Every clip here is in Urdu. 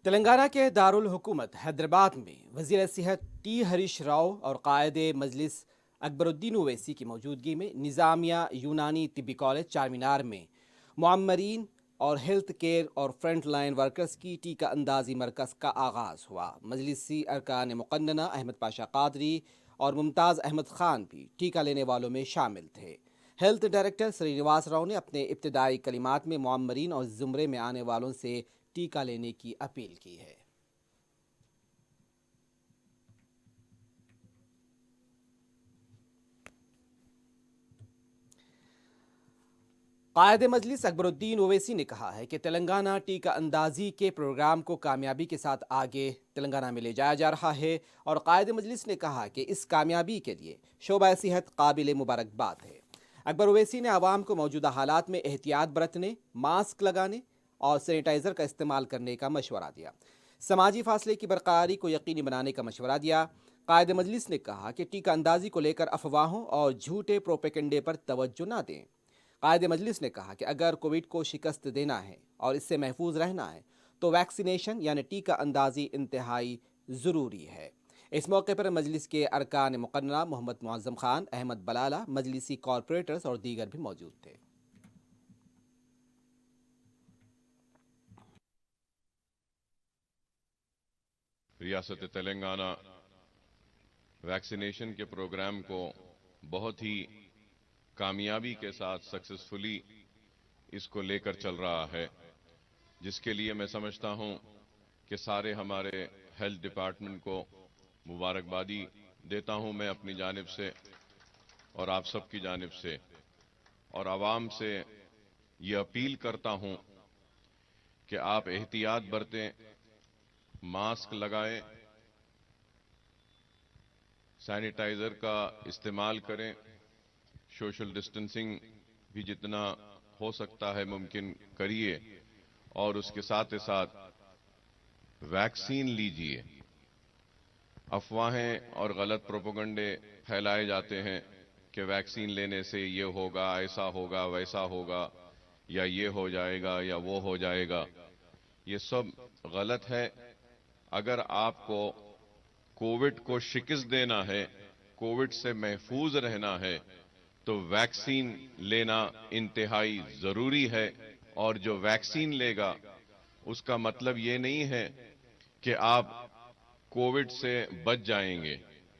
تلنگانہ کے دارالحکومت حیدرآباد میں وزیر صحت ٹی ہریش راؤ اور قائد مجلس اکبر الدین اویسی کی موجودگی میں نظامیہ یونانی طبی کالج چار مینار میں معمرین اور ہیلتھ کیئر اور فرنٹ لائن ورکرز کی ٹیکہ اندازی مرکز کا آغاز ہوا۔ مجلسی ارکان مقننہ احمد پاشا قادری اور ممتاز احمد خان بھی ٹیکہ لینے والوں میں شامل تھے۔ ہیلتھ ڈائریکٹر سرینواس راؤ نے اپنے ابتدائی کلمات میں معمرین اور زمرے میں آنے والوں سے ٹیکہ لینے کی اپیل کی ہے۔ قائد مجلس اکبر الدین اویسی نے کہا ہے کہ تلنگانہ ٹیکہ اندازی کے پروگرام کو کامیابی کے ساتھ آگے تلنگانہ میں لے جایا جا رہا ہے، اور قائد مجلس نے کہا کہ اس کامیابی کے لیے شعبہ صحت قابل مبارکباد ہے۔ اکبر اویسی نے عوام کو موجودہ حالات میں احتیاط برتنے، ماسک لگانے اور سینیٹائزر کا استعمال کرنے کا مشورہ دیا۔ سماجی فاصلے کی برقراری کو یقینی بنانے کا مشورہ دیا۔ قائد مجلس نے کہا کہ ٹیکہ اندازی کو لے کر افواہوں اور جھوٹے پروپیگنڈے پر توجہ نہ دیں۔ قائد مجلس نے کہا کہ اگر کووڈ کو شکست دینا ہے اور اس سے محفوظ رہنا ہے تو ویکسینیشن یعنی ٹیکہ اندازی انتہائی ضروری ہے۔ اس موقع پر مجلس کے ارکان مقننہ محمد معظم خان، احمد بلالہ، مجلسی کارپوریٹرز اور دیگر بھی موجود تھے۔ ریاست تلنگانہ ویکسینیشن کے پروگرام کو بہت ہی کامیابی کے ساتھ سکسیسفلی اس کو لے کر چل رہا ہے، جس کے لیے میں سمجھتا ہوں کہ سارے ہمارے ہیلتھ ڈپارٹمنٹ کو مبارکبادی دیتا ہوں میں اپنی جانب سے اور آپ سب کی جانب سے، اور عوام سے یہ اپیل کرتا ہوں کہ آپ احتیاط برتیں، ماسک لگائیں، سینیٹائزر کا استعمال کریں، سوشل ڈسٹنسنگ بھی جتنا ہو سکتا ہے ممکن کریے، اور اس کے ساتھ ساتھ ویکسین لیجئے۔ افواہیں اور غلط پروپیگنڈے پھیلائے جاتے ہیں کہ ویکسین لینے سے یہ ہوگا، ایسا ہوگا، ویسا ہوگا، یا یہ ہو جائے گا یا وہ ہو جائے گا۔ یہ سب غلط ہے۔ اگر آپ کو کووڈ کو شکست دینا ہے، کووڈ سے محفوظ رہنا ہے، تو ویکسین لینا انتہائی ضروری ہے، اور جو ویکسین لے گا اس کا مطلب یہ نہیں ہے کہ آپ کووڈ سے بچ جائیں گے،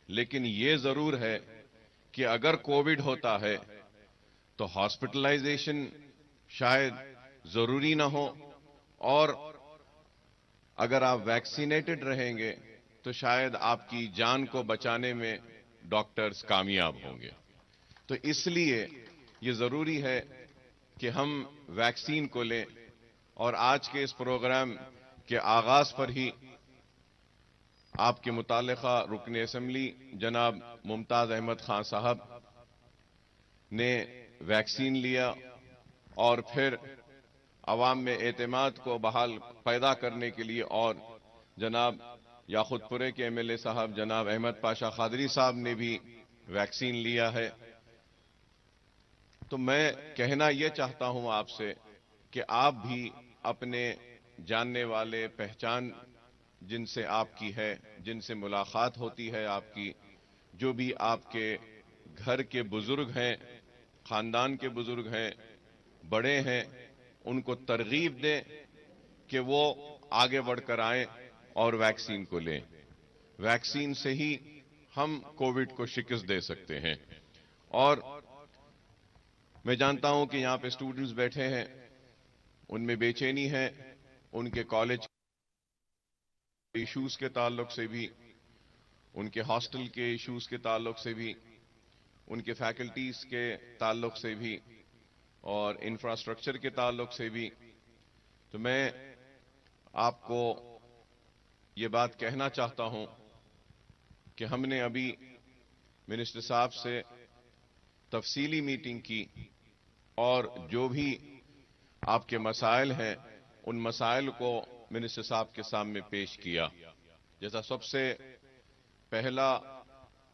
لیکن یہ ضرور ہے کہ اگر کووڈ ہوتا ہے تو ہاسپٹلائزیشن شاید ضروری نہ ہو، اور اگر آپ ویکسینیٹڈ رہیں گے تو شاید آپ کی جان کو بچانے میں ڈاکٹرز کامیاب ہوں گے۔ تو اس لیے یہ ضروری ہے کہ ہم ویکسین کو لیں، اور آج کے اس پروگرام کے آغاز پر ہی آپ کے متعلقہ رکن اسمبلی جناب ممتاز احمد خان صاحب نے ویکسین لیا، اور پھر عوام میں اعتماد کو بحال پیدا کرنے کے لیے اور جناب یاقوت پورے کے ایم ایل اے صاحب جناب احمد پاشا قادری صاحب نے بھی ویکسین لیا ہے۔ تو میں کہنا یہ چاہتا ہوں آپ سے کہ آپ بھی اپنے جاننے والے، پہچان جن سے آپ کی ہے، جن سے ملاقات ہوتی ہے آپ کی، جو بھی آپ کے گھر کے بزرگ ہیں، خاندان کے بزرگ ہیں، بڑے ہیں، ان کو ترغیب دیں کہ وہ آگے بڑھ کر آئیں اور ویکسین کو لیں۔ ویکسین سے ہی ہم کووڈ کو شکست دے سکتے ہیں۔ اور میں جانتا ہوں کہ یہاں پہ اسٹوڈنٹس بیٹھے ہیں، ان میں بے چینی ہے، ان کے کالج ایشوز کے تعلق سے بھی، ان کے ہاسٹل کے ایشوز کے تعلق سے بھی، ان کے فیکلٹیز کے تعلق سے بھی، اور انفراسٹرکچر کے تعلق سے بھی۔ تو میں آپ کو یہ بات کہنا چاہتا ہوں کہ ہم نے ابھی منسٹر صاحب سے تفصیلی میٹنگ کی، اور جو بھی آپ کے مسائل ہیں ان مسائل کو منسٹر صاحب کے سامنے پیش کیا۔ جیسا سب سے پہلا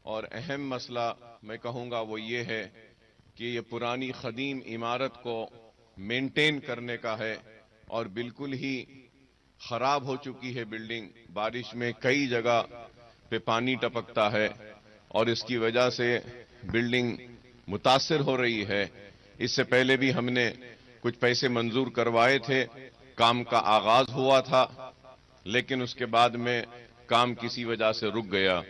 اور اہم مسئلہ میں کہوں گا وہ یہ ہے کہ یہ پرانی قدیم عمارت کو مینٹین کرنے کا ہے، اور بالکل ہی خراب ہو چکی ہے بلڈنگ، بارش میں کئی جگہ پہ پانی ٹپکتا ہے اور اس کی وجہ سے بلڈنگ متاثر ہو رہی ہے۔ اس سے پہلے بھی ہم نے کچھ پیسے منظور کروائے تھے، کام کا آغاز ہوا تھا، لیکن اس کے بعد میں کام کسی وجہ سے رک گیا۔